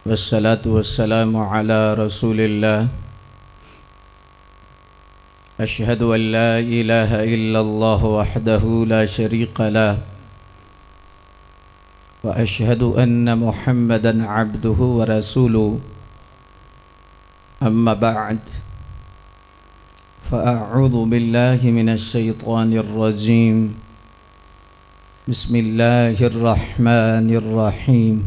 والصلاة والسلام على رسول الله. أشهد أن لا إله إلا الله وحده لا شريك له، وأشهد أن محمدًا عبده ورسوله. أما بعد، فأعوذ بالله من الشيطان الرجيم. بسم الله الرحمن الرحيم.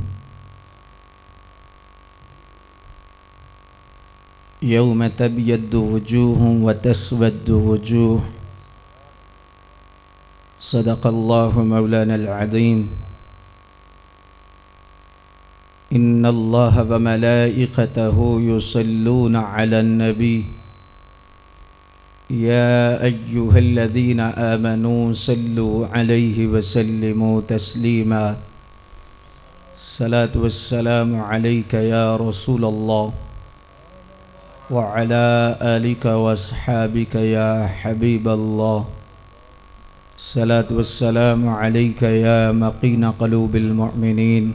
يوم تبيض وجوه وتسود وجوه. صدق الله مولانا العظيم. إن الله وملائكته يصلون على النبي يا أيها الذين آمنوا صلوا عليه وسلموا تسليما. صلاة والسلام عليك يا رسول الله وعلى آلك وأصحابك يا حبيب الله. صلاة والسلام عليك يا مقين قلوب المؤمنين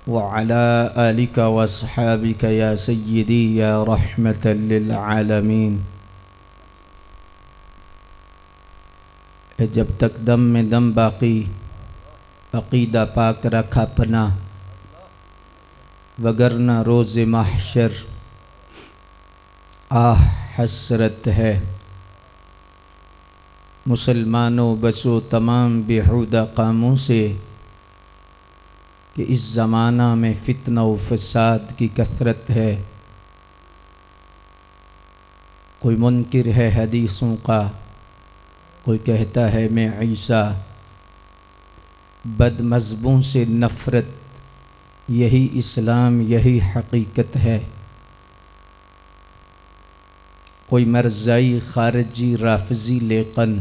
وعلى آلك وأصحابك يا سيدي يا رحمة للعالمين. جب تک دم میں دم باقی عقیدہ پاک رکھا پناہ، وگرنہ روز محشر آہ حسرت ہے. مسلمانوں بچو تمام بیہودہ کاموں سے کہ اس زمانہ میں فتنہ و فساد کی کثرت ہے. کوئی منکر ہے حدیثوں کا، کوئی کہتا ہے میں عیسیٰ. بد مذہبوں سے نفرت، یہی اسلام، یہی حقیقت ہے. کوئی مرزائی خارجی رافضی لیقن،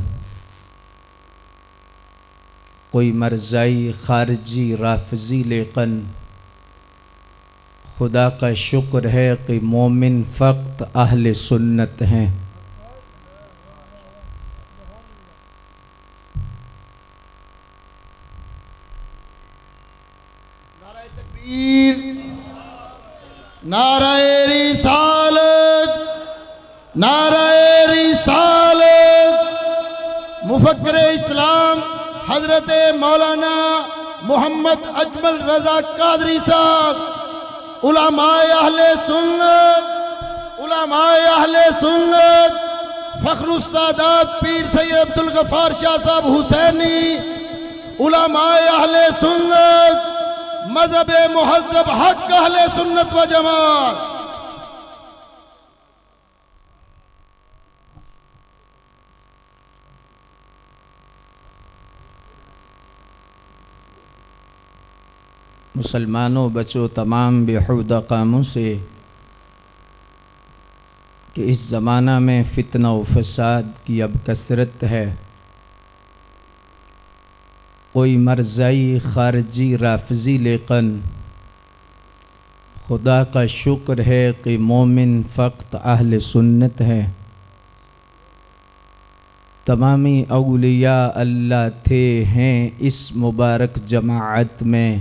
کوئی مرزائی خارجی رافضی لیقن. خدا کا شکر ہے کہ مومن فقط اہل سنت ہیں. نعرہ تکبیر، نعرہ رسالت، نعرہ رسالت. مفکر اسلام حضرت مولانا محمد اجمل رضا قادری صاحب، علماء اہل سنت، علماء اہل سنت، فخر السادات پیر سید عبدالغفار شاہ صاحب حسینی، علماء اہل سنت، مذہب مہذب حق اہل سنت و جماعت. مسلمانوں بچو تمام بیہودہ کاموں سے کہ اس زمانہ میں فتنہ و فساد کی اب کثرت ہے. کوئی مرزائی خارجی رافضی لیقن. خدا کا شکر ہے کہ مومن فقط اہل سنت ہے. تمامی اولیاء اللہ تھے ہیں اس مبارک جماعت میں.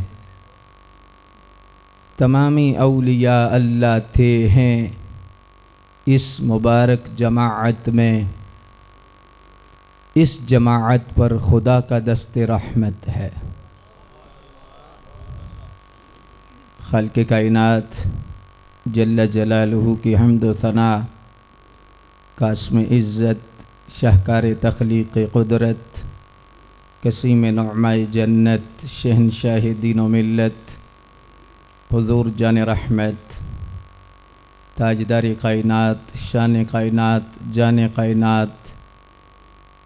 تمامی اولیاء اللہ تھے ہیں اس مبارک جماعت میں. اس جماعت پر خدا کا دست رحمت ہے. خالق کائنات جل جلالہ کی حمد و ثنا، قاسم عزت، شاہکار تخلیق قدرت، قسیم نعمہ جنت، شہنشاہ دین و ملت، حضور جان رحمت، تاجدار کائنات، شان کائنات، جان کائنات،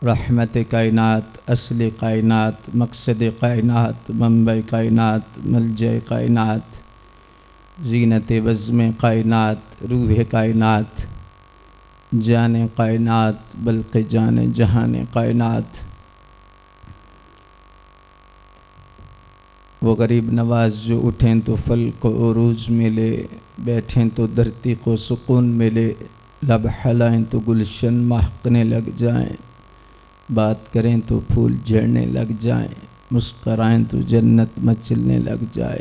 رحمت کائنات، اصل کائنات، مقصد کائنات، منبع کائنات، ملجأ کائنات، زینت بزم کائنات، روح کائنات، جان کائنات، بلکہ جان جہان کائنات. وہ غریب نواز جو اٹھیں تو پھل کو عروج ملے، بیٹھیں تو دھرتی کو سکون ملے. لب ہلائیں تو گلشن مہکنے لگ جائیں، بات کریں تو پھول جھڑنے لگ جائیں، مسکرائیں تو جنت مچلنے لگ جائے.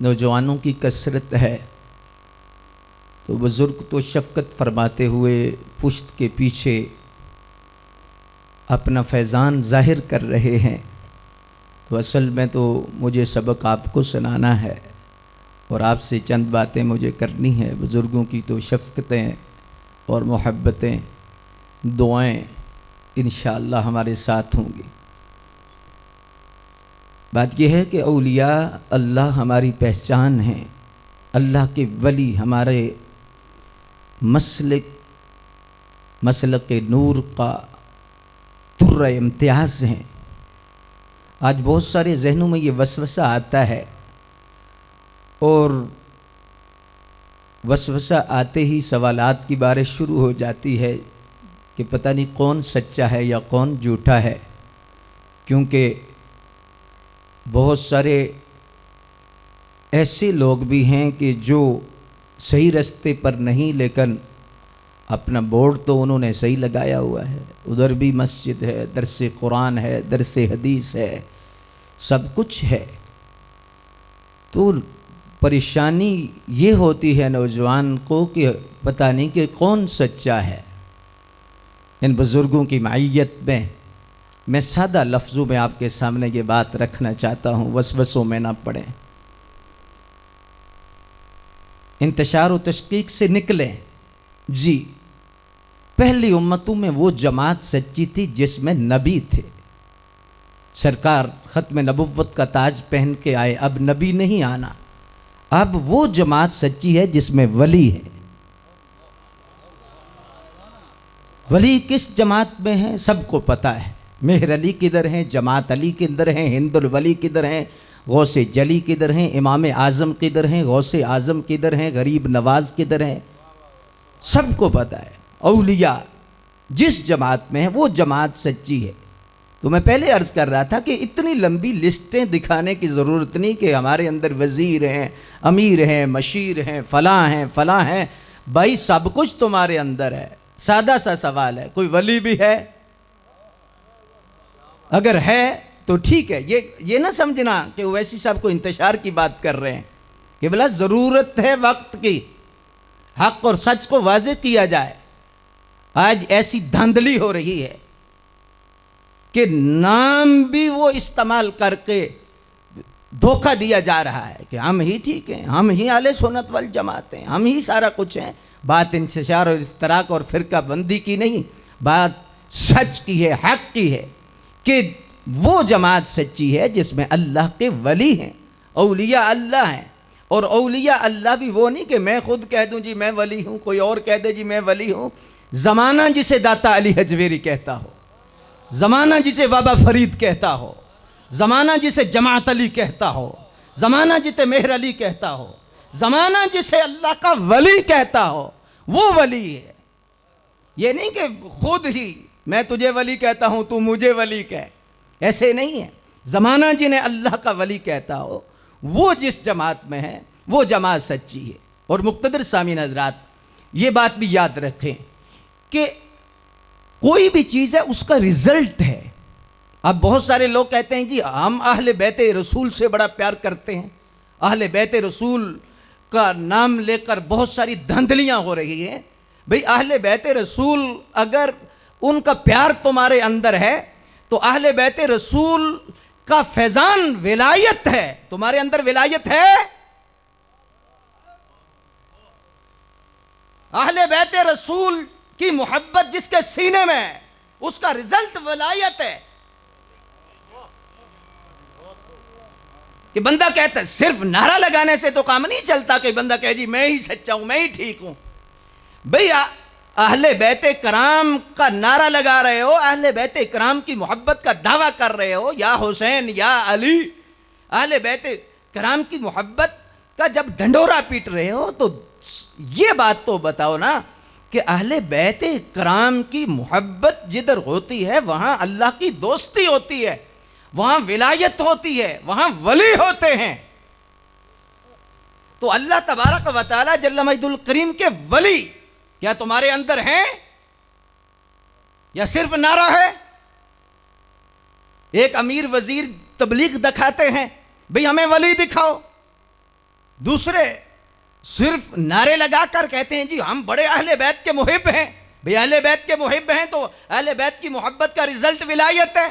نوجوانوں کی کثرت ہے، تو بزرگ تو شفقت فرماتے ہوئے پشت کے پیچھے اپنا فیضان ظاہر کر رہے ہیں، تو اصل میں تو مجھے سبق آپ کو سنانا ہے اور آپ سے چند باتیں مجھے کرنی ہیں۔ بزرگوں کی تو شفقتیں اور محبتیں، دعائیں انشاءاللہ ہمارے ساتھ ہوں گی۔ بات یہ ہے کہ اولیاء اللہ ہماری پہچان ہیں، اللہ کے ولی ہمارے مسلک نور کا در امتیاز ہیں۔ آج بہت سارے ذہنوں میں یہ وسوسہ آتا ہے، اور وسوسہ آتے ہی سوالات کی بارش شروع ہو جاتی ہے کہ پتہ نہیں کون سچا ہے یا کون جھوٹا ہے، کیونکہ بہت سارے ایسے لوگ بھی ہیں کہ جو صحیح رستے پر نہیں، لیکن اپنا بورڈ تو انہوں نے صحیح لگایا ہوا ہے، ادھر بھی مسجد ہے، درس قرآن ہے، درس حدیث ہے، سب کچھ ہے۔ تو پریشانی یہ ہوتی ہے نوجوان کو کہ پتہ نہیں کہ کون سچا ہے۔ ان بزرگوں کی معیت میں سادہ لفظوں میں آپ کے سامنے یہ بات رکھنا چاہتا ہوں، وسوسوں میں نہ پڑیں۔ انتشار و تشقیق سے نکلیں۔ جی، پہلی امتوں میں وہ جماعت سچی تھی جس میں نبی تھے، سرکار ختم نبوت کا تاج پہن کے آئے، اب نبی نہیں آنا، اب وہ جماعت سچی ہے جس میں ولی ہے۔ ولی کس جماعت میں ہیں سب کو پتہ ہے، مہر علی کدھر ہیں، جماعت علی کدھر ہیں، ہند الولی کدھر ہیں، غوث جلی کدھر ہیں، امام اعظم کدھر ہیں، غوث اعظم کدھر ہیں، غریب نواز کدھر ہیں، سب کو پتہ ہے۔ اولیاء جس جماعت میں ہیں وہ جماعت سچی ہے۔ تو میں پہلے عرض کر رہا تھا کہ اتنی لمبی لسٹیں دکھانے کی ضرورت نہیں کہ ہمارے اندر وزیر ہیں، امیر ہیں، مشیر ہیں، فلاں ہیں، بھائی سب کچھ تمہارے اندر ہے۔ سادہ سا سوال ہے، کوئی ولی بھی ہے؟ اگر ہے تو ٹھیک ہے، یہ نہ سمجھنا کہ ویسی صاحب کو انتشار کی بات کر رہے ہیں، کہ بلا ضرورت ہے وقت کی، حق اور سچ کو واضح کیا جائے۔ آج ایسی دھاندلی ہو رہی ہے کہ نام بھی وہ استعمال کر کے دھوکہ دیا جا رہا ہے کہ ہم ہی ٹھیک ہیں، ہم ہی اہل سنت والجماعت ہیں، ہم ہی سارا کچھ ہیں۔ بات انتشار اور افتراق اور فرقہ بندی کی نہیں، بات سچ کی ہے، حق کی ہے، کہ وہ جماعت سچی ہے جس میں اللہ کے ولی ہیں، اولیاء اللہ ہیں۔ اور اولیاء اللہ بھی وہ نہیں کہ میں خود کہہ دوں جی میں ولی ہوں، کوئی اور کہہ دے جی میں ولی ہوں۔ زمانہ جسے داتا علی حجویری کہتا ہو، زمانہ جسے بابا فرید کہتا ہو، زمانہ جسے جماعت علی کہتا ہو، زمانہ جسے مہر علی کہتا ہو، زمانہ جسے اللہ کا ولی کہتا ہو، وہ ولی ہے۔ یہ نہیں کہ خود ہی میں تجھے ولی کہتا ہوں تو مجھے ولی کہہ، ایسے نہیں ہے۔ زمانہ جنہیں اللہ کا ولی کہتا ہو وہ جس جماعت میں ہے وہ جماعت سچی ہے۔ اور مقتدر سامعین حضرات یہ بات بھی یاد رکھیں کہ کوئی بھی چیز ہے اس کا رزلٹ ہے۔ اب بہت سارے لوگ کہتے ہیں جی ہم اہل بیت رسول سے بڑا پیار کرتے ہیں، اہل بیت رسول کا نام لے کر بہت ساری دھندلیاں ہو رہی ہیں۔ بھئی اہل بیت رسول اگر ان کا پیار تمہارے اندر ہے تو اہل بیت رسول کا فیضان ولایت ہے، تمہارے اندر ولایت ہے۔ اہل بیت رسول کی محبت جس کے سینے میں ہے اس کا رزلٹ ولایت ہے۔ کہ بندہ کہتا ہے صرف نعرہ لگانے سے تو کام نہیں چلتا کہ بندہ کہے جی میں ہی سچا ہوں، میں ہی ٹھیک ہوں۔ بھئی اہل بیت کرام کا نعرہ لگا رہے ہو، اہل بیت کرام کی محبت کا دعویٰ کر رہے ہو، یا حسین یا علی، اہل بیت کرام کی محبت کا جب ڈنڈورا پیٹ رہے ہو تو یہ بات تو بتاؤ نا کہ اہل بیت کرام کی محبت جدھر ہوتی ہے وہاں اللہ کی دوستی ہوتی ہے، وہاں ولایت ہوتی ہے، وہاں ولی ہوتے ہیں۔ تو اللہ تبارک و تعالی جل مجد الکریم کے ولی کیا تمہارے اندر ہیں یا صرف نعرہ ہے؟ ایک امیر وزیر تبلیغ دکھاتے ہیں بھئی ہمیں ولی دکھاؤ، دوسرے صرف نعرے لگا کر کہتے ہیں جی ہم بڑے اہل بیت کے محب ہیں. بھئی اہل بیت کے محب ہیں تو اہل بیت کی محبت کا رزلٹ ولایت ہے.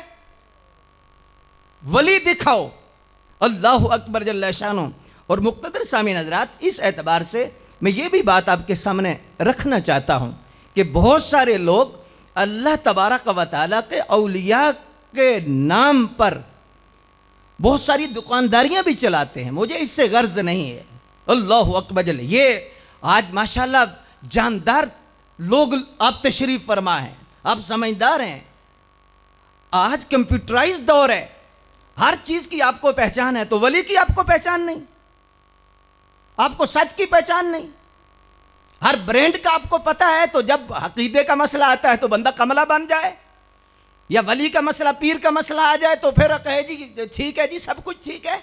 ولی دکھاؤ. اللہ اکبر جل شانہ. اور مقتدر سامعین حضرات، اس اعتبار سے میں یہ بھی بات آپ کے سامنے رکھنا چاہتا ہوں کہ بہت سارے لوگ اللہ تبارک و تعالیٰ کے اولیاء کے نام پر بہت ساری دکانداریاں بھی چلاتے ہیں. مجھے اس سے غرض نہیں ہے. اللہ اکبر جل. یہ آج ماشاءاللہ جاندار لوگ آپ تشریف فرما ہیں، آپ سمجھدار ہیں. آج کمپیوٹرائز دور ہے، ہر چیز کی آپ کو پہچان ہے، تو ولی کی آپ کو پہچان نہیں، آپ کو سچ کی پہچان نہیں. ہر برینڈ کا آپ کو پتہ ہے، تو جب عقیدے کا مسئلہ آتا ہے تو بندہ کملہ بن جائے، یا ولی کا مسئلہ، پیر کا مسئلہ آ جائے تو پھر کہے جی ٹھیک ہے جی سب کچھ ٹھیک ہے.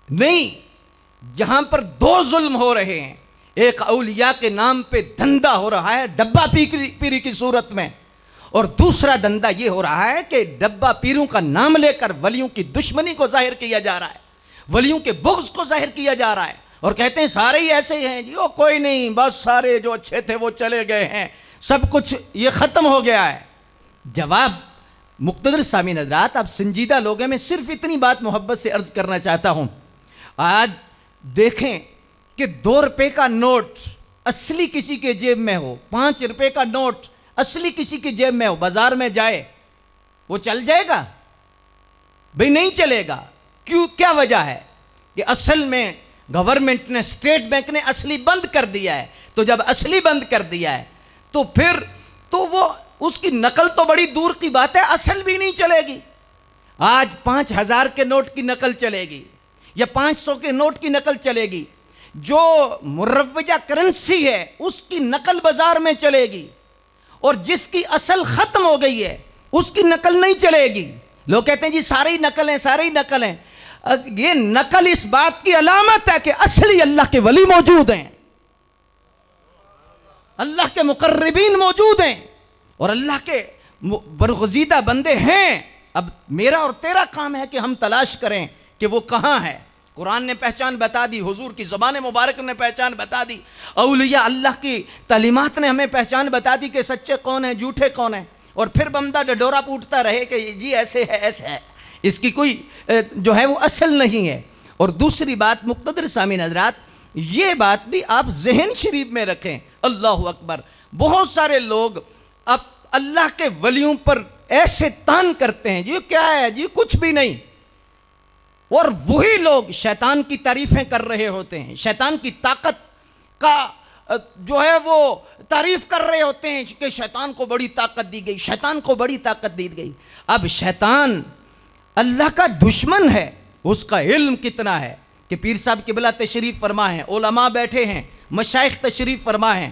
نہیں، جہاں پر دو ظلم ہو رہے ہیں، ایک اولیاء کے نام پہ دھندا ہو رہا ہے ڈبہ پیری کی صورت میں، اور دوسرا دھندا یہ ہو رہا ہے کہ ڈبہ پیروں کا نام لے کر ولیوں کی دشمنی کو ظاہر کیا جا رہا ہے، ولیوں کے بغض کو ظاہر کیا جا رہا ہے، اور کہتے ہیں سارے ہی ایسے ہی ہیں جی، کوئی نہیں، بس سارے جو اچھے تھے وہ چلے گئے ہیں، سب کچھ یہ ختم ہو گیا ہے. جواب مقتدر سامعین حضرات، آپ سنجیدہ لوگ ہیں، میں صرف اتنی بات محبت سے عرض کرنا چاہتا ہوں. آج دیکھیں کہ 2 روپے کا نوٹ اصلی کسی کے جیب میں ہو، 5 روپے کا نوٹ اصلی کسی کی جیب میں ہو، بازار میں جائے، وہ چل جائے گا؟ بھئی نہیں چلے گا. کیوں؟ کیا وجہ ہے؟ کہ اصل میں گورنمنٹ نے، اسٹیٹ بینک نے اصلی بند کر دیا ہے. تو جب اصلی بند کر دیا ہے تو پھر تو وہ اس کی نقل تو بڑی دور کی بات ہے، اصل بھی نہیں چلے گی. آج 5000 کے نوٹ کی نقل چلے گی یا 500 کے نوٹ کی نقل چلے گی. جو مروجہ کرنسی ہے اس کی نقل بازار میں چلے گی، اور جس کی اصل ختم ہو گئی ہے اس کی نقل نہیں چلے گی. لوگ کہتے ہیں جی سارے ہی نقل ہیں، سارے ہی نقل ہیں. یہ نقل اس بات کی علامت ہے کہ اصلی اللہ کے ولی موجود ہیں، اللہ کے مقربین موجود ہیں، اور اللہ کے برگزیدہ بندے ہیں. اب میرا اور تیرا کام ہے کہ ہم تلاش کریں کہ وہ کہاں ہے. قرآن نے پہچان بتا دی، حضور کی زبان مبارک نے پہچان بتا دی، اولیاء اللہ کی تعلیمات نے ہمیں پہچان بتا دی کہ سچے کون ہیں، جھوٹے کون ہیں. اور پھر بندہ ڈڈورا پوٹتا رہے کہ جی ایسے ہے ایسے ہے، اس کی کوئی جو ہے وہ اصل نہیں ہے. اور دوسری بات مقتدر سامعین حضرات، یہ بات بھی آپ ذہن شریف میں رکھیں. اللہ اکبر. بہت سارے لوگ اب اللہ کے ولیوں پر ایسے تان کرتے ہیں جی کیا ہے جی کچھ بھی نہیں، اور وہی لوگ شیطان کی تعریفیں کر رہے ہوتے ہیں، شیطان کی طاقت کا جو ہے وہ تعریف کر رہے ہوتے ہیں کہ شیطان کو بڑی طاقت دی گئی، شیطان کو بڑی طاقت دی گئی. اب شیطان اللہ کا دشمن ہے، اس کا علم کتنا ہے کہ پیر صاحب قبلہ تشریف فرما ہیں، علماء بیٹھے ہیں، مشائخ تشریف فرما ہیں.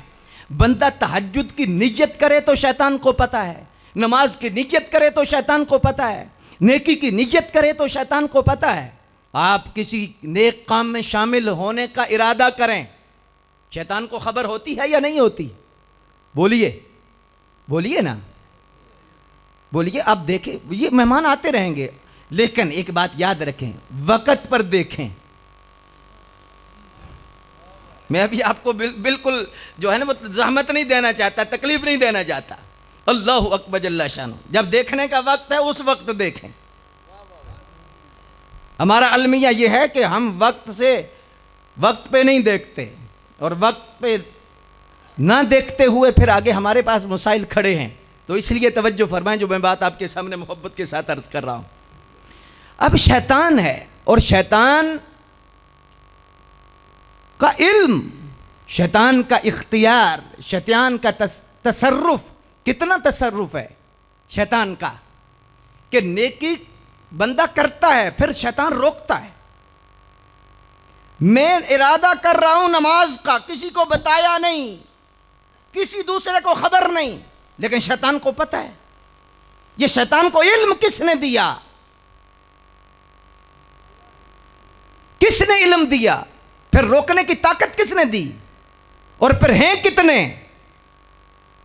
بندہ تہجد کی نیت کرے تو شیطان کو پتہ ہے، نماز کی نیت کرے تو شیطان کو پتہ ہے، نیکی کی نیت کرے تو شیطان کو پتہ ہے. آپ کسی نیک کام میں شامل ہونے کا ارادہ کریں، شیطان کو خبر ہوتی ہے یا نہیں ہوتی؟ بولیے بولیے نا، بولیے. آپ دیکھیں یہ مہمان آتے رہیں گے، لیکن ایک بات یاد رکھیں، وقت پر دیکھیں. میں ابھی آپ کو بالکل جو ہے نا وہ زحمت نہیں دینا چاہتا، تکلیف نہیں دینا چاہتا. اللہ اکبر جل شانہ. جب دیکھنے کا وقت ہے اس وقت دیکھیں. ہمارا المیہ یہ ہے کہ ہم وقت پہ نہیں دیکھتے، اور وقت پہ نہ دیکھتے ہوئے پھر آگے ہمارے پاس مسائل کھڑے ہیں. تو اس لیے توجہ فرمائیں جو میں بات آپ کے سامنے محبت کے ساتھ عرض کر رہا ہوں. اب شیطان ہے، اور شیطان کا علم، شیطان کا اختیار، شیطان کا تصرف، کتنا تصرف ہے شیطان کا کہ نیکی بندہ کرتا ہے پھر شیطان روکتا ہے. میں ارادہ کر رہا ہوں نماز کا، کسی کو بتایا نہیں، کسی دوسرے کو خبر نہیں، لیکن شیطان کو پتہ ہے. یہ شیطان کو علم کس نے دیا؟ کس نے علم دیا؟ پھر روکنے کی طاقت کس نے دی؟ اور پھر ہیں کتنے؟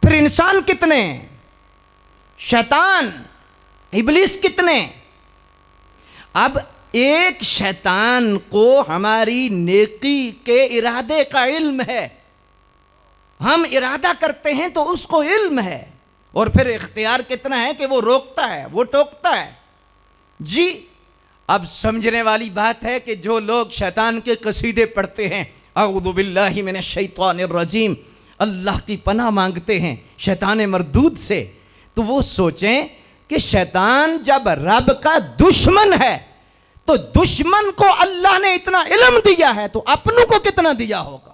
پھر انسان کتنے؟ شیطان ابلیس کتنے؟ اب ایک شیطان کو ہماری نیکی کے ارادے کا علم ہے، ہم ارادہ کرتے ہیں تو اس کو علم ہے، اور پھر اختیار کتنا ہے کہ وہ روکتا ہے، وہ ٹوکتا ہے۔ جی اب سمجھنے والی بات ہے کہ جو لوگ شیطان کے قصیدے پڑھتے ہیں، اعوذ باللہ من الشیطان الرجیم، اللہ کی پناہ مانگتے ہیں شیطان مردود سے، تو وہ سوچیں کہ شیطان جب رب کا دشمن ہے تو دشمن کو اللہ نے اتنا علم دیا ہے تو اپنوں کو کتنا دیا ہوگا۔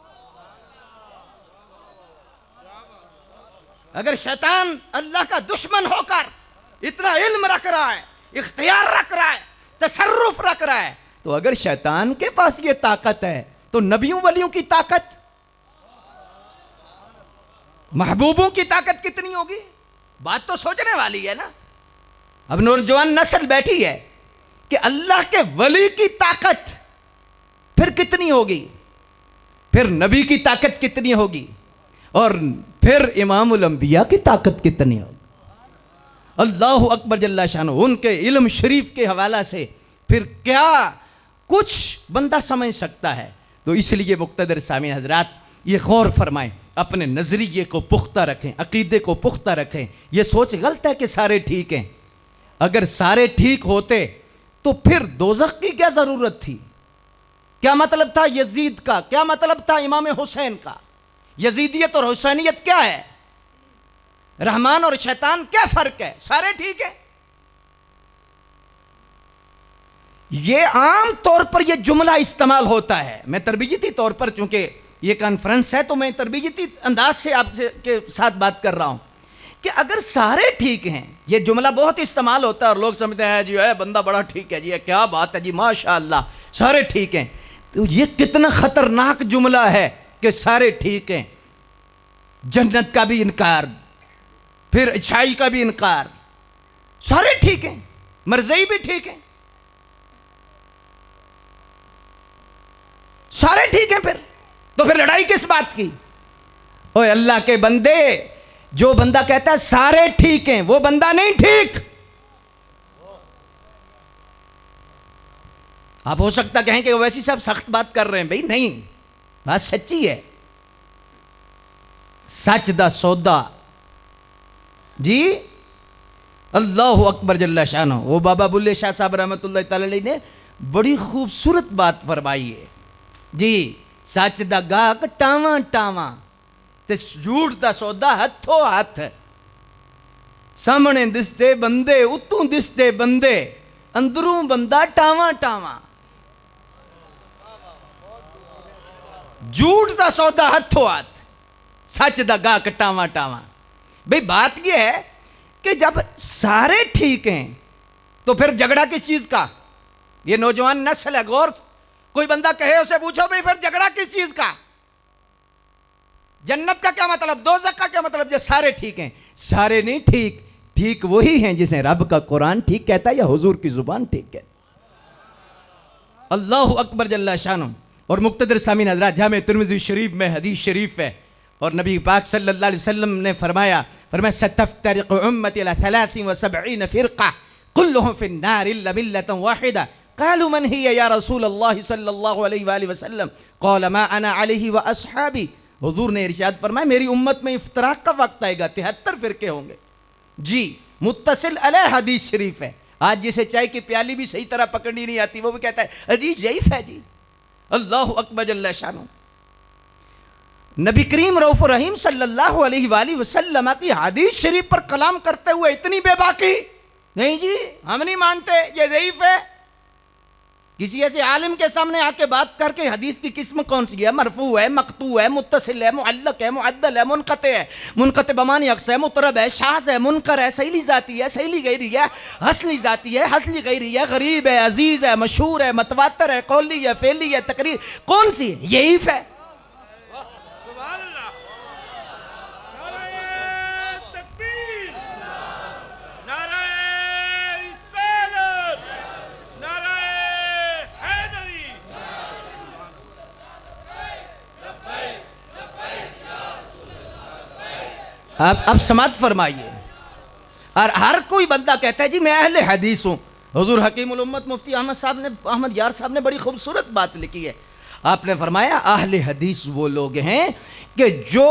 اگر شیطان اللہ کا دشمن ہو کر اتنا علم رکھ رہا ہے، اختیار رکھ رہا ہے، تصرف رکھ رہا ہے، تو اگر شیطان کے پاس یہ طاقت ہے تو نبیوں ولیوں کی طاقت، محبوبوں کی طاقت کتنی ہوگی؟ بات تو سوچنے والی ہے نا۔ اب نوجوان نسل بیٹھی ہے کہ اللہ کے ولی کی طاقت پھر کتنی ہوگی، پھر نبی کی طاقت کتنی ہوگی، اور پھر امام الانبیاء کی طاقت کتنی ہوگی۔ اللہ اکبر جل شانہ، ان کے علم شریف کے حوالہ سے پھر کیا کچھ بندہ سمجھ سکتا ہے۔ تو اس لیے مقتدر سامعین حضرات یہ غور فرمائیں، اپنے نظریے کو پختہ رکھیں، عقیدے کو پختہ رکھیں۔ یہ سوچ غلط ہے کہ سارے ٹھیک ہیں، اگر سارے ٹھیک ہوتے تو پھر دوزخ کی کیا ضرورت تھی؟ کیا مطلب تھا یزید کا؟ کیا مطلب تھا امام حسین کا؟ یزیدیت اور حسینیت کیا ہے؟ رحمان اور شیطان کیا فرق ہے؟ سارے ٹھیک ہیں۔ یہ عام طور پر یہ جملہ استعمال ہوتا ہے، میں تربیتی طور پر، چونکہ یہ کانفرنس ہے تو میں تربیتی انداز سے آپ کے ساتھ بات کر رہا ہوں کہ اگر سارے ٹھیک ہیں، یہ جملہ بہت استعمال ہوتا ہے اور لوگ سمجھتے ہیں جی اے بندہ بڑا ٹھیک ہے، جی کیا بات ہے جی ماشاءاللہ سارے ٹھیک ہیں، تو یہ کتنا خطرناک جملہ ہے کہ سارے ٹھیک ہیں۔ جنت کا بھی انکار، پھر اچھائی کا بھی انکار، سارے ٹھیک ہیں، مرضی بھی ٹھیک ہیں، سارے ٹھیک ہیں، تو پھر لڑائی کس بات کی؟ اوے اللہ کے بندے، جو بندہ کہتا ہے سارے ٹھیک ہیں وہ بندہ نہیں ٹھیک۔ آپ ہو سکتا کہیں کہ ویسی صاحب سخت بات کر رہے ہیں، بھئی نہیں، بات سچی ہے، سچ دا سودا۔ جی اللہ اکبر جل شانہ، وہ بابا بلے شاہ صاحب رحمۃ اللہ تعالی علیہ نے بڑی خوبصورت بات فرمائی ہے جی، سچ دا گاہک ٹاواں ٹاواں تے جھوٹ دا سودا ہتھوں ہاتھ، سامنے دستے بندے اتوں دستے بندے، اندروں بندہ ٹاواں ٹاواں، جھوٹ دا سودا ہتھوں ہاتھ، سچ دا گاہک ٹاواں ٹاواں۔ بھئی بات یہ ہے کہ جب سارے ٹھیک ہیں تو پھر جھگڑا کس چیز کا؟ یہ نوجوان نسل ہے، غور، کوئی بندہ کہے اسے پوچھو بھئی پھر جھگڑا کس چیز کا؟ جنت کا کیا مطلب، دوزخ کا کیا مطلب جب سارے ٹھیک ہیں؟ سارے نہیں ٹھیک، ٹھیک وہی ہیں جسے رب کا قرآن ٹھیک کہتا ہے یا حضور کی زبان ٹھیک کہتا ہے۔ اللہ اکبر جل شانہ۔ اور مقتدر سامعین حضرات، جامع ترمذی شریف میں حدیث شریف ہے، اور نبی پاک صلی اللہ علیہ وسلم نے فرمایا ستفترق امتی علی 73 فرقہ کلہم فی النار الا ملۃ واحدہ قالوا من ہی یا رسول اللہ صلی اللہ علیہ وآلہ وسلم قال ما انا علیہ واصحابی۔ حضور نے ارشاد فرمایا میری امت میں افتراق کا وقت آئے گا، 73 فرقے ہوں گے۔ جی متصل علیہ حدیث شریف ہے۔ آج جسے چائے کی پیالی بھی صحیح طرح پکڑنی نہیں آتی وہ بھی کہتا ہے حدیث ضعیف ہے جی۔ اللہ اکبر جل شانہ۔ نبی کریم رؤوف الرحیم صلی اللہ علیہ وآلہ وسلم کی حدیث شریف پر کلام کرتے ہوئے اتنی بے باکی، نہیں جی ہم نہیں مانتے، یہ ضعیف ہے۔ کسی ایسے عالم کے سامنے آ کے بات کر کے حدیث کی قسم کون سی ہے؟ مرفوع ہے، مقطوع ہے، متصل ہے، معلق ہے، معدل ہے، منقطع ہے، منقطع بمعنی اقصا ہے، مطرب ہے، شاذ ہے، منکر ہے، صحیح ذاتی ہے، صحیح غیری ہے، حسن ذاتی ہے، حسن غیری ہے، غریب ہے، عزیز ہے، مشہور ہے، متواتر ہے، قولی ہے، فعلی ہے، تقریر، کون سی ہے؟ ضعیف ہے۔ اب سماعت فرمائیے، اور ہر کوئی بندہ کہتا ہے جی میں اہل حدیث ہوں، حضور حکیم الامت مفتی احمد یار صاحب نے بڑی خوبصورت بات لکھی ہے. آپ نے فرمایا اہل حدیث وہ لوگ ہیں کہ جو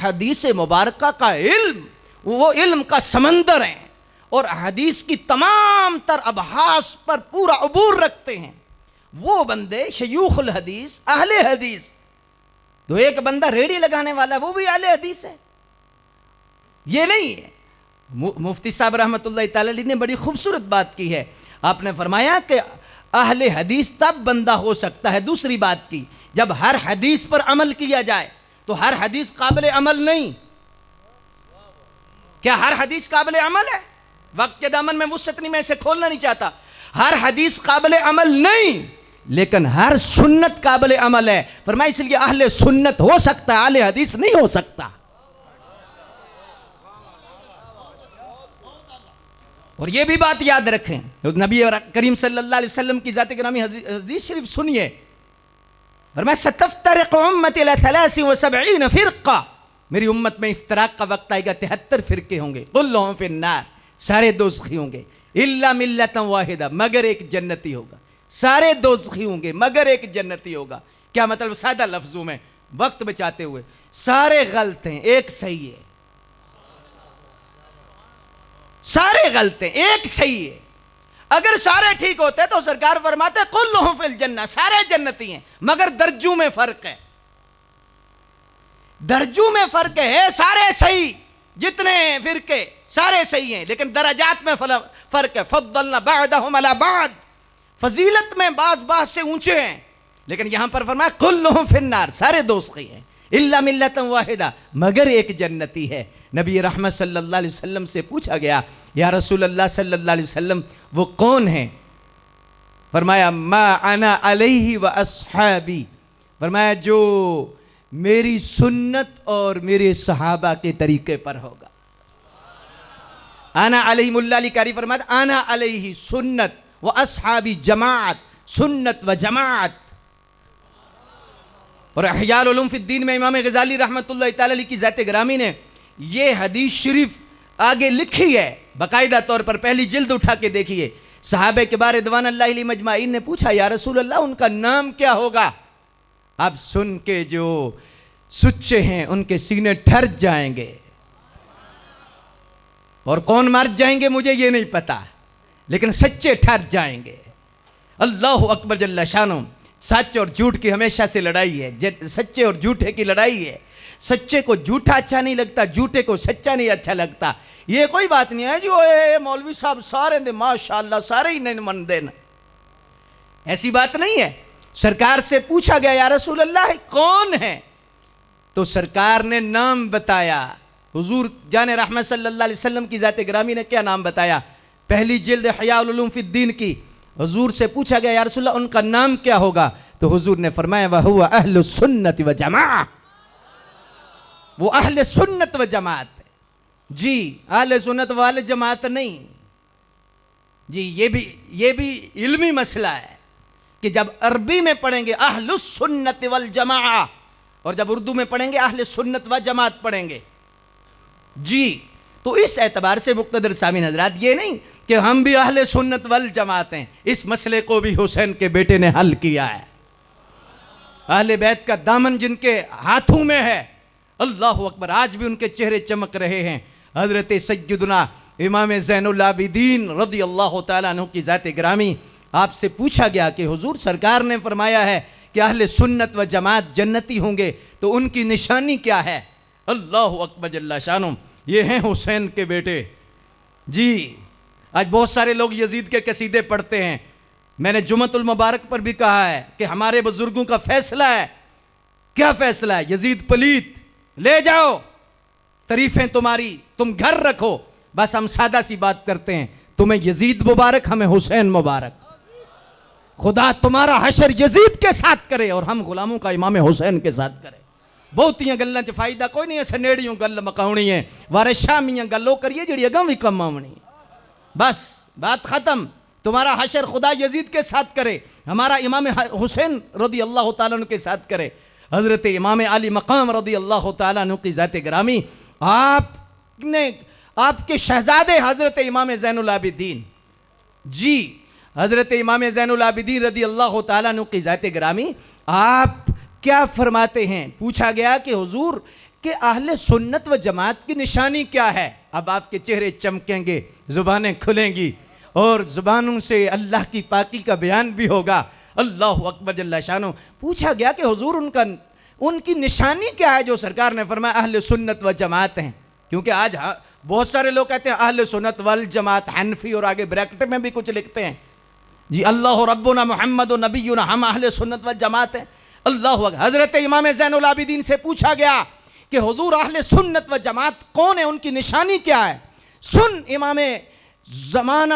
حدیث مبارکہ کا علم وہ علم کا سمندر ہیں اور حدیث کی تمام تر ابحاث پر پورا عبور رکھتے ہیں. وہ بندے شیوخ الحدیث اہل حدیث. تو ایک بندہ ریڑھی لگانے والا وہ بھی اہل حدیث ہے. یہ نہیں ہے. مفتی صاحب رحمۃ اللہ تعالی علیہ نے بڑی خوبصورت بات کی ہے. آپ نے فرمایا کہ اہل حدیث تب بندہ ہو سکتا ہے دوسری بات کی جب ہر حدیث پر عمل کیا جائے. تو ہر حدیث قابل عمل نہیں. کیا ہر حدیث قابل عمل ہے؟ وقت کے دامن میں وسعت نہیں، میں اسے کھولنا نہیں چاہتا. ہر حدیث قابل عمل نہیں لیکن ہر سنت قابل عمل ہے. فرمایا اس لیے اہل سنت ہو سکتا ہے، اہل حدیث نہیں ہو سکتا. اور یہ بھی بات یاد رکھیں، نبی کریم صلی اللہ علیہ وسلم کی ذات گرامی حدیث شریف سنیے. فرمایا ستفترق امتی الی 73 فرقہ، میری امت میں افتراق کا وقت آئے گا 73 فرقے ہوں گے. کلہم فی النار، سارے دوزخی ہوں گے. الا ملتا واحدہ، مگر ایک جنتی ہوگا. سارے دوزخی ہوں گے مگر ایک جنتی ہوگا. کیا مطلب؟ سادہ لفظوں میں وقت بچاتے ہوئے، سارے غلط ہیں ایک صحیح ہے. سارے غلط ہیں ایک صحیح ہے. اگر سارے ٹھیک ہوتے تو سرکار فرماتے کلہم فی الجنہ، سارے جنتی ہیں مگر درجوں میں فرق ہے. درجوں میں فرق ہے. سارے صحیح، جتنے فرقے سارے صحیح ہیں لیکن درجات میں فرق ہے. فضلنا بعضهم علی بعض، فضیلت میں بعض سے اونچے ہیں. لیکن یہاں پر فرمایا کلہم فی النار، سارے دوزخی ہیں. الا ملتا واحدہ، مگر ایک جنتی ہے. نبی رحمت صلی اللہ علیہ وسلم سے پوچھا گیا یا رسول اللہ صلی اللہ علیہ وسلم وہ کون ہیں؟ فرمایا ما انا علیہ و اصحابی، فرمایا جو میری سنت اور میرے صحابہ کے طریقے پر ہوگا. انا علیہ، ملا علی قاری فرمایا انا علیہ سنت و اصحابی جماعت، سنت و جماعت. اور احیاء العلوم فی الدین میں امام غزالی رحمۃ اللہ تعالی علیہ کی ذات گرامی نے یہ حدیث شریف آگے لکھی ہے باقاعدہ طور پر. پہلی جلد اٹھا کے دیکھیے. صحابہ کبار رضوان اللہ علیہ مجمعین نے پوچھا یا رسول اللہ ان کا نام کیا ہوگا؟ اب سن کے جو سچے ہیں ان کے سینے ٹھر جائیں گے، اور کون مر جائیں گے مجھے یہ نہیں پتا لیکن سچے ٹھر جائیں گے. اللہ اکبر جل شانہ. سچ اور جھوٹ کی ہمیشہ سے لڑائی ہے، سچے اور جھوٹے کی لڑائی ہے. سچے کو جھوٹا اچھا نہیں لگتا، جھوٹے کو سچا نہیں اچھا لگتا. یہ کوئی بات نہیں ہے جو مولوی صاحب سارے دے ماشاءاللہ سارے ہی نہیں من دینا، ایسی بات نہیں ہے. سرکار سے پوچھا گیا یا رسول اللہ کون ہے؟ تو سرکار نے نام بتایا. حضور جان رحمت صلی اللہ علیہ وسلم کی ذات گرامی نے کیا نام بتایا؟ پہلی جلد احیاء العلوم فی الدین کی. حضور سے پوچھا گیا یا رسول اللہ ان کا نام کیا ہوگا؟ تو حضور نے فرمایا وَهُوَ أَهْلُ السُّنَّةِ وَجَمَاعَةِ، وہ اہل سنت و جماعت. جی اہل سنت و اہل جماعت نہیں. جی یہ بھی علمی مسئلہ ہے کہ جب عربی میں پڑھیں گے اہل السنت والجماعہ اور جب اردو میں پڑھیں گے اہل سنت و جماعت پڑھیں گے. جی تو اس اعتبار سے مقتدر سامعین حضرات یہ نہیں کہ ہم بھی اہل سنت والجماعت ہیں. اس مسئلے کو بھی حسین کے بیٹے نے حل کیا ہے. اہل بیت کا دامن جن کے ہاتھوں میں ہے، اللہ اکبر، آج بھی ان کے چہرے چمک رہے ہیں. حضرت سیدنا امام زین العابدین رضی اللہ تعالیٰ عنہ کی ذات گرامی. آپ سے پوچھا گیا کہ حضور سرکار نے فرمایا ہے کہ اہل سنت و جماعت جنتی ہوں گے تو ان کی نشانی کیا ہے؟ اللہ اکبر جل شانہ، یہ ہیں حسین کے بیٹے. جی آج بہت سارے لوگ یزید کے قصیدے پڑھتے ہیں. میں نے جمعۃ المبارک پر بھی کہا ہے کہ ہمارے بزرگوں کا فیصلہ ہے. کیا فیصلہ ہے؟ یزید پلیت، لے جاؤ تعریفیں تمہاری، تم گھر رکھو. بس ہم سادہ سی بات کرتے ہیں، تمہیں یزید مبارک، ہمیں حسین مبارک. خدا تمہارا حشر یزید کے ساتھ کرے اور ہم غلاموں کا امام حسین کے ساتھ کرے. بہتیاں گلاں چ فائدہ کوئی نہیں، ایسے نیڑیوں گل مکاؤنی ہے، وارے شامیاں گلوں کریے جڑی اگاں بھی کم آونی. بس بات ختم. تمہارا حشر خدا یزید کے ساتھ کرے، ہمارا امام حسین رضی اللہ تعالیٰ عنہ کے ساتھ کرے. حضرت امام علی مقام رضی اللہ تعالیٰ عنہ کی ذات گرامی، آپ کے شہزادے حضرت امام زین العابدین جی حضرت امام زین العابدین رضی اللہ تعالیٰ عنہ کی ذات گرامی آپ کیا فرماتے ہیں؟ پوچھا گیا کہ حضور کہ اہل سنت و جماعت کی نشانی کیا ہے؟ اب آپ کے چہرے چمکیں گے، زبانیں کھلیں گی اور زبانوں سے اللہ کی پاکی کا بیان بھی ہوگا۔ اللہ اکبر جل شانہ۔ پوچھا گیا کہ حضور ان کی نشانی کیا ہے جو سرکار نے فرمایا اہل سنت و جماعت ہیں؟ کیونکہ آج بہت سارے لوگ کہتے ہیں اہل سنت والجماعت حنفی، اور آگے بریکٹ میں بھی کچھ لکھتے ہیں جی اللہ ربنا محمد و نبینا، ہم اہل سنت والجماعت ہیں۔ اللہ اکبر۔ حضرت امام زین العابدین سے پوچھا گیا کہ حضور اہل سنت و جماعت کون ہے، ان کی نشانی کیا ہے؟ سن امام زمانہ،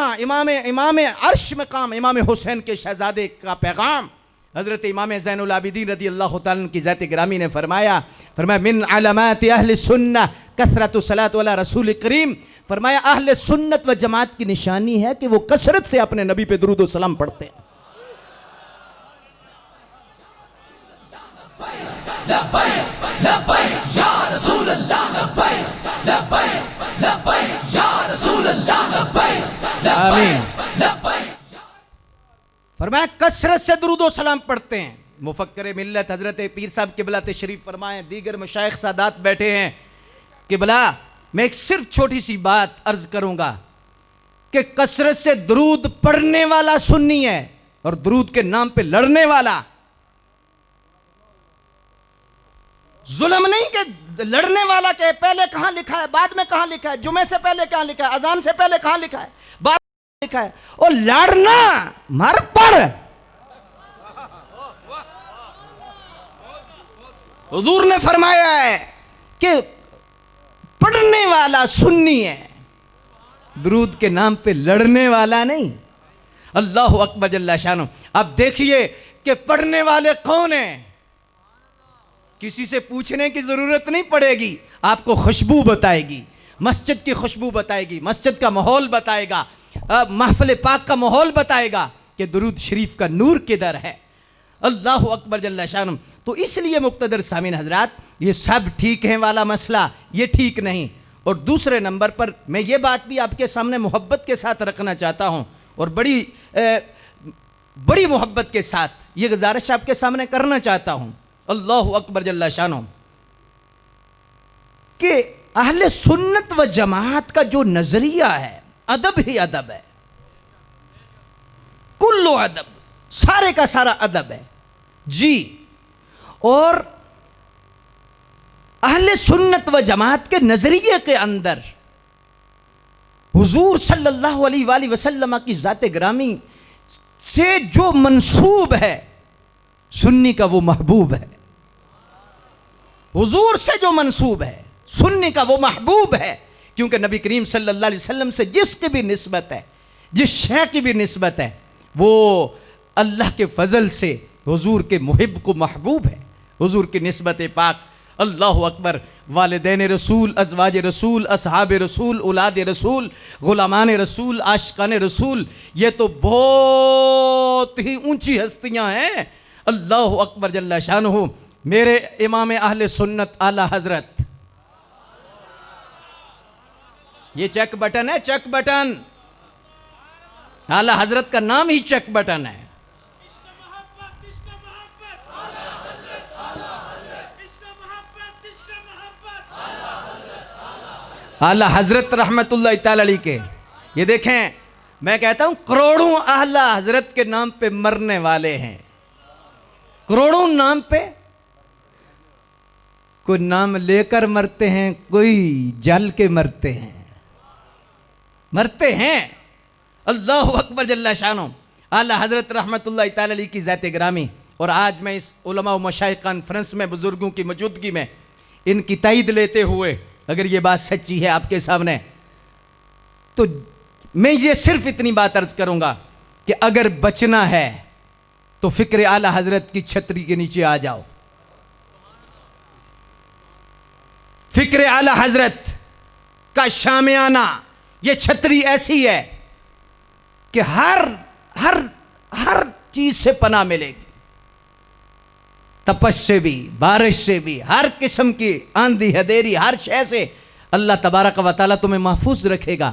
امام عرش مقام امام حسین کے شہزادے کا پیغام۔ حضرت امام زین العابدین رضی اللہ تعالیٰ کی ذات گرامی نے فرمایا من علامات اہل سنہ کثرت الصلاۃ علی رسول کریم، فرمایا اہل سنت و جماعت کی نشانی ہے کہ وہ کثرت سے اپنے نبی پہ درود و سلام پڑھتے ہیں۔ لبیک لبیک یا رسول اللہ، لبیک لبیک لبیک یا رسول اللہ، لبیک آمین۔ لبیک۔ فرمایا کثرت سے درود و سلام پڑھتے ہیں۔ مفکر ملت حضرت پیر صاحب قبلہ تشریف فرمائیں، دیگر مشائخ سادات بیٹھے ہیں۔ قبلہ میں ایک صرف چھوٹی سی بات عرض کروں گا کہ کثرت سے درود پڑھنے والا سنی ہے اور درود کے نام پہ لڑنے والا ظلم نہیں کہ لڑنے والا کہ پہلے کہاں لکھا ہے، بعد میں کہاں لکھا ہے، جمعے سے پہلے کہاں لکھا ہے، اذان سے پہلے کہاں لکھا ہے، بعد میں لکھا ہے، اور لڑنا مر پڑ۔ حضور نے فرمایا ہے کہ پڑھنے والا سنی ہے، درود کے نام پہ لڑنے والا نہیں۔ اللہ اکبر جل شانہ۔ اب دیکھیے کہ پڑھنے والے کون ہیں، کسی سے پوچھنے کی ضرورت نہیں پڑے گی، آپ کو خوشبو بتائے گی، مسجد کی خوشبو بتائے گی، مسجد کا ماحول بتائے گا، محفل پاک کا ماحول بتائے گا کہ درود شریف کا نور کدھر ہے۔ اللہ اکبر جل شانہ۔ تو اس لیے مقتدر سامعین حضرات، یہ سب ٹھیک ہیں والا مسئلہ یہ ٹھیک نہیں۔ اور دوسرے نمبر پر میں یہ بات بھی آپ کے سامنے محبت کے ساتھ رکھنا چاہتا ہوں، اور بڑی محبت کے ساتھ یہ گزارش آپ کے سامنے کرنا چاہتا ہوں۔ اللہ اکبر جل شانہ، کہ اہل سنت و جماعت کا جو نظریہ ہے ادب ہی ادب ہے، کلو ادب، سارے کا سارا ادب ہے جی۔ اور اہل سنت و جماعت کے نظریے کے اندر حضور صلی اللہ علیہ وآلہ وسلم کی ذات گرامی سے جو منسوب ہے سنی کا وہ محبوب ہے، حضور سے جو منسوب ہے سنی کا وہ محبوب ہے، کیونکہ نبی کریم صلی اللہ علیہ وسلم سے جس کی بھی نسبت ہے، جس شے کی بھی نسبت ہے، وہ اللہ کے فضل سے حضور کے محب کو محبوب ہے، حضور کی نسبت پاک۔ اللہ اکبر۔ والدین رسول، ازواج رسول، اصحاب رسول، اولاد رسول، غلامان رسول، عاشقان رسول، یہ تو بہت ہی اونچی ہستیاں ہیں۔ اللہ اکبر جل شانہ۔ میرے امام اہل سنت اعلیٰ حضرت، یہ چیک بٹن ہے، چیک بٹن، اعلیٰ حضرت کا نام ہی چیک بٹن ہے۔ اعلیٰ حضرت رحمت اللہ تعالی علیہ کے، یہ دیکھیں میں کہتا ہوں کروڑوں اعلیٰ حضرت کے نام پہ مرنے والے ہیں، کروڑوں نام پہ، کوئی نام لے کر مرتے ہیں، کوئی جل کے مرتے ہیں، مرتے ہیں۔ اللہ اکبر جل شانہ۔ اعلیٰ حضرت رحمت اللہ تعالی علیہ کی ذات گرامی، اور آج میں اس علماء و مشائخ کانفرنس میں بزرگوں کی موجودگی میں ان کی تائید لیتے ہوئے، اگر یہ بات سچی ہے آپ کے سامنے، تو میں یہ صرف اتنی بات عرض کروں گا کہ اگر بچنا ہے تو فکر اعلیٰ حضرت کی چھتری کے نیچے آ جاؤ۔ فکر اعلیٰ حضرت کا شامیانہ، یہ چھتری ایسی ہے کہ ہر چیز سے پناہ ملے گی، تپش سے بھی، بارش سے بھی، ہر قسم کی آندھی ہدیری، ہر شے سے اللہ تبارک و تعالیٰ تمہیں محفوظ رکھے گا۔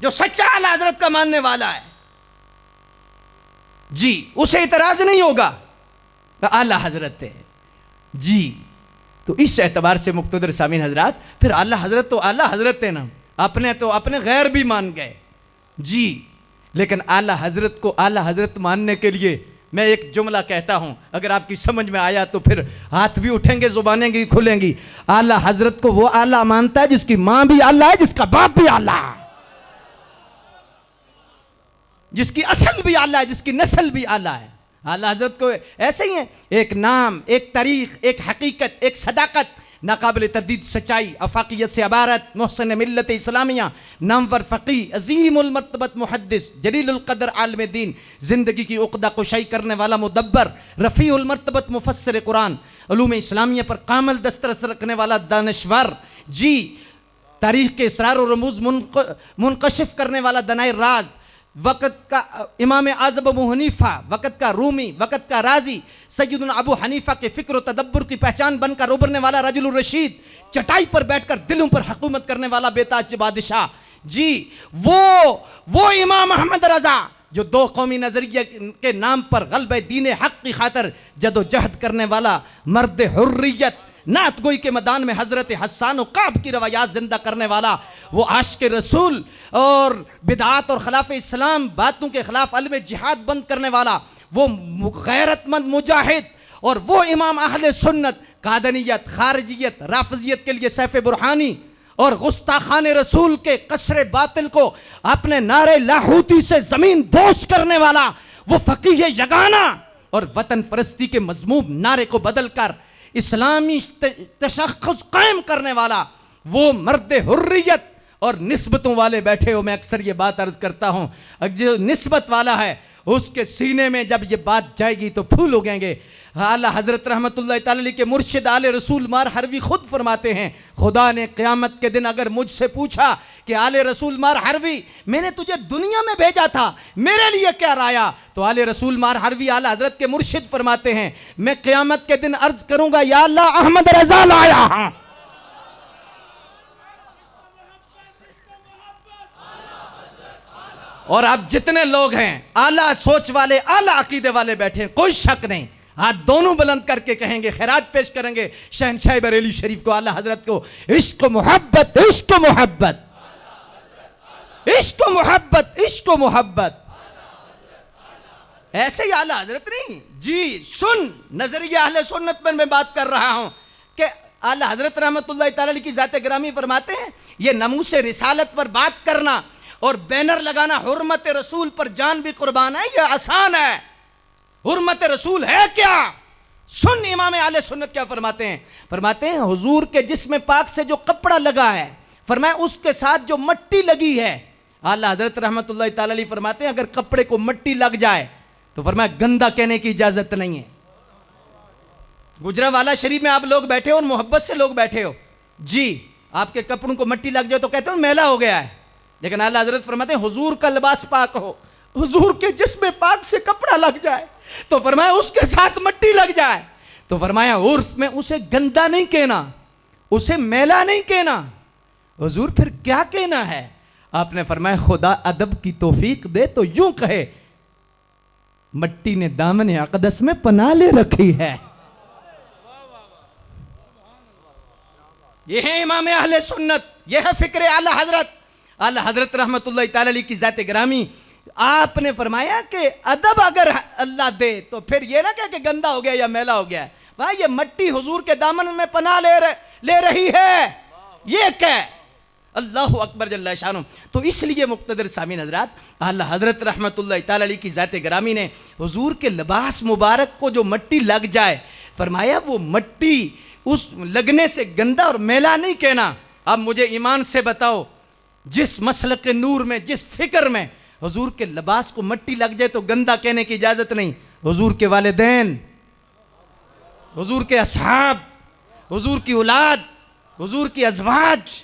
جو سچا اعلیٰ حضرت کا ماننے والا ہے جی اسے اعتراض نہیں ہوگا اعلیٰ حضرت ہے جی. تو اس اعتبار سے مقتدر سامعین حضرات پھر اعلیٰ حضرت تو اعلیٰ حضرت ہے نا, اپنے غیر بھی مان گئے جی. لیکن اعلیٰ حضرت کو اعلیٰ حضرت ماننے کے لیے میں ایک جملہ کہتا ہوں, اگر آپ کی سمجھ میں آیا تو پھر ہاتھ بھی اٹھیں گے, زبانیں بھی کھلیں گی. اعلیٰ حضرت کو وہ اعلیٰ مانتا ہے جس کی ماں بھی اعلیٰ ہے, جس کا باپ بھی اعلیٰ ہے, جس کی اصل بھی اعلیٰ ہے, جس کی نسل بھی اعلیٰ ہے. اعلیٰ حضرت کو ایسے ہی ہیں, ایک نام, ایک تاریخ, ایک حقیقت, ایک صداقت, ناقابل تردید سچائی, افاقیت سے عبارت, محسن ملت اسلامیہ, نامور فقیہ, عظیم المرتبت محدث, جلیل القدر عالم دین, زندگی کی عقدہ کشائی کرنے والا مدبر, رفیع المرتبت مفسر قرآن, علوم اسلامیہ پر کامل دسترس رکھنے والا دانشور جی, تاریخ کے اسرار و رموز منکشف کرنے والا دنائے راز, وقت کا امام اعظم ابو حنیفہ, وقت کا رومی, وقت کا رازی, سیدنا ابو حنیفہ کے فکر و تدبر کی پہچان بن کر ابھرنے والا رجل الرشید, چٹائی پر بیٹھ کر دلوں پر حکومت کرنے والا بے تاج بادشاہ جی, وہ امام احمد رضا جو دو قومی نظریے کے نام پر غلبہ دین حق کی خاطر جد و جہد کرنے والا مرد حریت, نعت گوئی کے میدان میں حضرت حسان و کعب کی روایات زندہ کرنے والا, وہ عاشق رسول اور بدعات اور خلاف اسلام باتوں کے خلاف علم جہاد بند کرنے والا, وہ غیرت مند مجاہد, اور وہ امام اہل سنت, قادنیت, خارجیت, رافضیت کے لیے سیف برہانی اور گستاخان رسول کے قصر باطل کو اپنے نعرے لاہوتی سے زمین بوس کرنے والا, وہ فقیہ یگانہ اور وطن پرستی کے مذموم نعرے کو بدل کر اسلامی تشخص قائم کرنے والا, وہ مرد حریت اور نسبتوں والے بیٹھے ہو. میں اکثر یہ بات عرض کرتا ہوں, جو نسبت والا ہے اس کے سینے میں جب یہ بات جائے گی تو پھول اگیں گے. اعلیٰ حضرت رحمت اللہ تعالی علیہ کے مرشد آل رسول مار حروی خود فرماتے ہیں, خدا نے قیامت کے دن اگر مجھ سے پوچھا کہ آل رسول مار حروی میں نے تجھے دنیا میں بھیجا تھا, میرے لیے کیا لایا, تو آل رسول مار حروی اعلیٰ حضرت کے مرشد فرماتے ہیں, میں قیامت کے دن عرض کروں گا یا اللہ احمد رضا لایا ہاں. اور آپ جتنے لوگ ہیں اعلیٰ سوچ والے, اعلیٰ عقیدے والے بیٹھے ہیں, کوئی شک نہیں, ہاتھ دونوں بلند کر کے کہیں گے, خیرات پیش کریں گے شہنشاہ بریلی شریف کو, اعلیٰ حضرت کو. عشق و محبت, عشق و محبت, عشق و محبت, عشق و محبت. ایسے ہی اعلیٰ حضرت نہیں جی, سن نظریہ اہل سنت پر میں بات کر رہا ہوں کہ اعلیٰ حضرت رحمت اللہ تعالی علیہ کی ذات گرامی فرماتے ہیں, یہ ناموس رسالت پر بات کرنا اور بینر لگانا حرمت رسول پر جان بھی قربان ہے, یہ آسان ہے. حرمت رسول ہے کیا؟ سن امام اہل سنت کیا فرماتے ہیں, فرماتے ہیں حضور کے جسم پاک سے جو کپڑا لگا ہے, فرمایا اس کے ساتھ جو مٹی لگی ہے, اعلیٰ حضرت رحمت اللہ تعالی علیہ فرماتے ہیں اگر کپڑے کو مٹی لگ جائے تو فرمایا گندا کہنے کی اجازت نہیں ہے. گجرانوالہ شریف میں آپ لوگ بیٹھے ہو اور محبت سے لوگ بیٹھے ہو جی, آپ کے کپڑوں کو مٹی لگ جائے تو کہتے ہو میلا ہو گیا ہے, لیکن اعلیٰ حضرت فرماتے ہیں حضور کا لباس پاک ہو, حضور کے جسم پاک سے کپڑا لگ جائے تو فرمایا اس کے ساتھ مٹی لگ جائے تو فرمایا عرف میں اسے گندا نہیں کہنا, اسے میلا نہیں کہنا. حضور پھر کیا کہنا ہے؟ آپ نے فرمایا خدا ادب کی توفیق دے تو یوں کہے مٹی نے دامن اقدس میں پناہ لے رکھی ہے. یہ ہے امام اہل سنت, یہ ہے فکر اعلیٰ حضرت. اعلیٰ حضرت رحمت اللہ تعالی علیہ کی ذات گرامی, آپ نے فرمایا کہ ادب اگر اللہ دے تو پھر یہ نہ کہ گندا ہو گیا یا میلا ہو گیا ہے, بھائی یہ مٹی حضور کے دامن میں پناہ لے رہی ہے, یہ کہ اللہ اکبر جل شانہ. تو اس لیے مقتدر سامعین حضرات اعلیٰ حضرت رحمت اللہ تعالی علیہ کی ذات گرامی نے حضور کے لباس مبارک کو جو مٹی لگ جائے, فرمایا وہ مٹی اس لگنے سے گندا اور میلا نہیں کہنا. اب مجھے ایمان سے بتاؤ, جس مسلک نور میں, جس فکر میں حضور کے لباس کو مٹی لگ جائے تو گندا کہنے کی اجازت نہیں. حضور کے والدین, حضور کے اصحاب, حضور کی اولاد, حضور کی ازواج,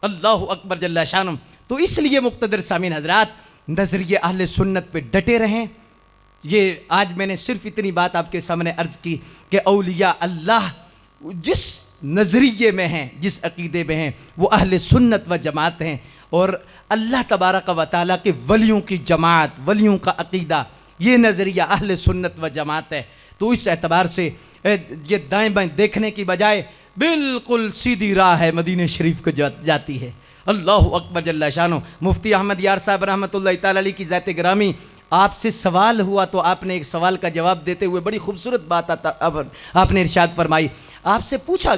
اللہ اکبر جل شانہ. تو اس لیے مقتدر سامعین حضرات نظریہ اہل سنت پہ ڈٹے رہیں. یہ آج میں نے صرف اتنی بات آپ کے سامنے عرض کی کہ اولیاء اللہ جس نظریے میں ہیں, جس عقیدے میں ہیں, وہ اہل سنت و جماعت ہیں, اور اللہ تبارک و تعالیٰ کے ولیوں کی جماعت، ولیوں کا عقیدہ، یہ نظریہ اہل سنت و جماعت ہے۔ تو اس اعتبار سے یہ دائیں بائیں دیکھنے کی بجائے بالکل سیدھی راہ ہے مدینہ شریف کو جاتی ہے۔ اللہ اکبر جل شانہ۔ مفتی احمد یار صاحب رحمۃ اللہ تعالیٰ علیہ کی ذات گرامی، آپ سے سوال ہوا تو آپ نے ایک سوال کا جواب دیتے ہوئے بڑی خوبصورت بات آپ نے ارشاد فرمائی۔ آپ سے پوچھا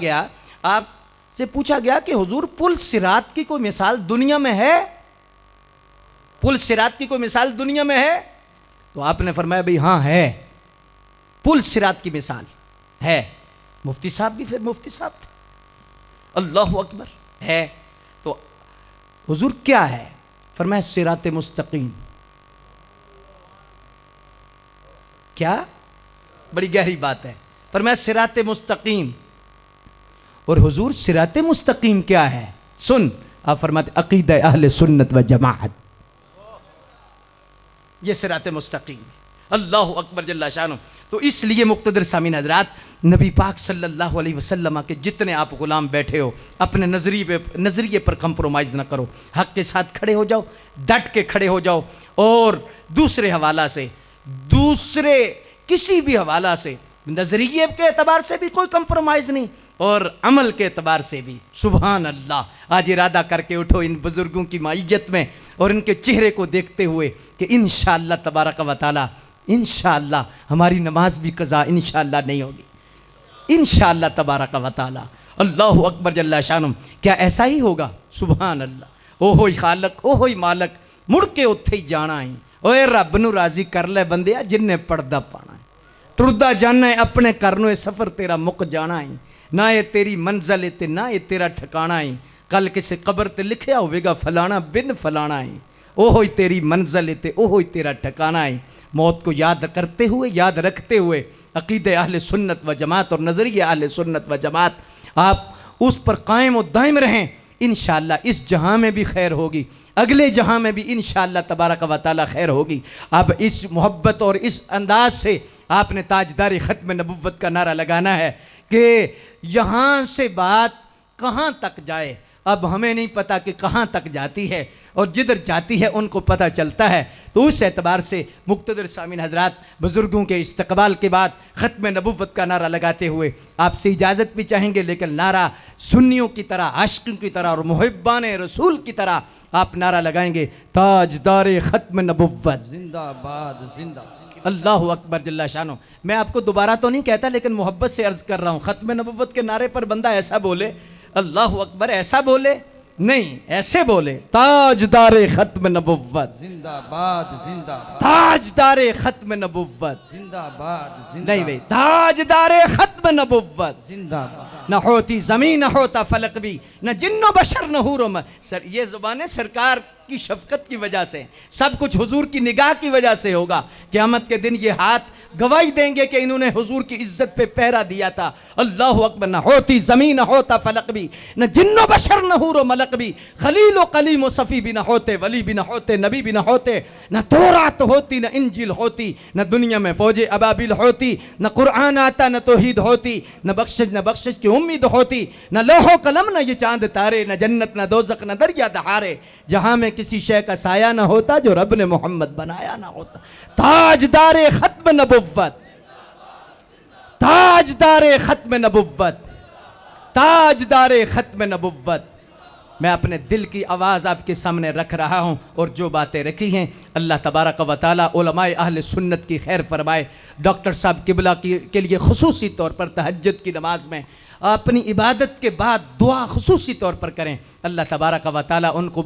گیا کہ حضور پل صراط کی کوئی مثال دنیا میں ہے؟ پل صراط کی کوئی مثال دنیا میں ہے؟ تو آپ نے فرمایا بھئی ہاں ہے، پل صراط کی مثال ہے۔ مفتی صاحب بھی پھر مفتی صاحب تھے۔ اللہ اکبر، ہے تو حضور کیا ہے؟ فرمایا صراط مستقیم۔ کیا؟ بڑی گہری بات ہے۔ فرمایا صراط مستقیم۔ اور حضور صراط مستقیم کیا ہے؟ سن، آپ فرماتے عقیدہ اہل سنت و جماعت، یہ صراط مستقیم ہے۔ اللہ اکبر جل شانہ۔ تو اس لیے مقتدر سامعین حضرات، نبی پاک صلی اللہ علیہ وسلم کے جتنے آپ غلام بیٹھے ہو، اپنے نظریے پر کمپرومائز نہ کرو، حق کے ساتھ کھڑے ہو جاؤ، ڈٹ کے کھڑے ہو جاؤ، اور دوسرے حوالہ سے، دوسرے کسی بھی حوالہ سے، نظریے کے اعتبار سے بھی کوئی کمپرومائز نہیں، اور عمل کے اعتبار سے بھی۔ سبحان اللہ۔ آج ارادہ کر کے اٹھو ان بزرگوں کی معیت میں اور ان کے چہرے کو دیکھتے ہوئے کہ انشاءاللہ تبارک و تعالی، انشاءاللہ ہماری نماز بھی قضا انشاءاللہ نہیں ہوگی، انشاءاللہ تبارک و تعالی۔ اللہ اکبر جل شانہ۔ کیا ایسا ہی ہوگا؟ سبحان اللہ۔ او ہوئی خالق، او ہوئی مالک، مڑ کے اتھے ہی جانا ہے۔ اوے رب نو راضی کر لے بندیا جن نے پردہ پانا ہے، ٹردا جانا ہے اپنے کرنو، اے سفر تیرا مک جانا ہے، نہ یہ تیری منزل تے نہ یہ تیرا ٹھکانا ہے، کل کسی قبر تے لکھیا ہوئے گا فلانا بن فلانا ہے، او ہوئی تیری منزل تے او ہوئی تیرا ٹھکانا ہے۔ موت کو یاد کرتے ہوئے، یاد رکھتے ہوئے، عقیدہ اہل سنت و جماعت اور نظریہ اہل سنت و جماعت، آپ اس پر قائم و دائم رہیں، انشاءاللہ اس جہاں میں بھی خیر ہوگی، اگلے جہاں میں بھی انشاءاللہ تبارک و تعالی خیر ہوگی۔ اب اس محبت اور اس انداز سے آپ نے تاجدار ختم نبوت کا نعرہ لگانا ہے کہ یہاں سے بات کہاں تک جائے، اب ہمیں نہیں پتا کہ کہاں تک جاتی ہے، اور جدھر جاتی ہے ان کو پتہ چلتا ہے۔ تو اس اعتبار سے مقتدر سامعین حضرات، بزرگوں کے استقبال کے بعد ختم نبوت کا نعرہ لگاتے ہوئے آپ سے اجازت بھی چاہیں گے، لیکن نعرہ سنیوں کی طرح، عاشقوں کی طرح اور محبان رسول کی طرح آپ نعرہ لگائیں گے، تاجدار ختم نبوت زندہ باد، زندہ اللہ اکبر جل شانہ۔ میں آپ کو دوبارہ تو نہیں کہتا، لیکن محبت سے عرض کر رہا ہوں، ختم نبوت کے نعرے پر بندہ ایسا بولے، اللہ اکبر، ایسا بولے نہیں، ایسے بولے، تاجدار ختم نبوت، زندہ باد، زندہ باد، تاجدار ختم نبوت، زندہ باد، زندہ نہیں بھئی، تاجدار ختم نبوت، زندہ باد۔ نہ ہوتی زمین نہ ہوتا فلک بھی، نہ جن و بشر نہ حور و یہ زبانیں سرکار کی شفقت کی وجہ سے، سب کچھ حضور کی نگاہ کی وجہ سے ہوگا۔ قیامت کے دن یہ ہاتھ گواہی دیں گے کہ انہوں نے حضور کی عزت پہ پہرا دیا تھا۔ اللہ اکبر۔ نہ ہوتی زمین نہ ہوتا فلک بھی، نہ جن و بشر نہ حور و ملک بھی، خلیل و کلیم و صفی بھی نہ ہوتے، ولی بھی نہ ہوتے، نبی بھی نہ ہوتے، نہ تورات ہوتی، نہ انجیل ہوتی، نہ دنیا میں فوج ابابیل ہوتی، نہ قرآن آتا، نہ توحید ہوتی، نہ بخشش کی امید ہوتی، نہ لوح و قلم، نہ یہ چاند تارے، نہ جنت، نہ دوزخ، نہ دریا دہارے، جہاں میں کسی شے کا سایہ نہ ہوتا جو رب نے محمد بنایا نہ ہوتا۔ تاجدار ختم نبوت، تاجدار ختم نبوت، تاجدار ختم نبوت۔ میں اپنے دل کی آواز آپ کے سامنے رکھ رہا ہوں، اور جو باتیں رکھی ہیں اللہ تبارک و تعالی علماء اہل سنت کی خیر فرمائے۔ ڈاکٹر صاحب قبلہ کے لیے خصوصی طور پر تہجد کی نماز میں اپنی عبادت کے بعد دعا خصوصی طور پر کریں، اللہ تبارک و تعالی ان کو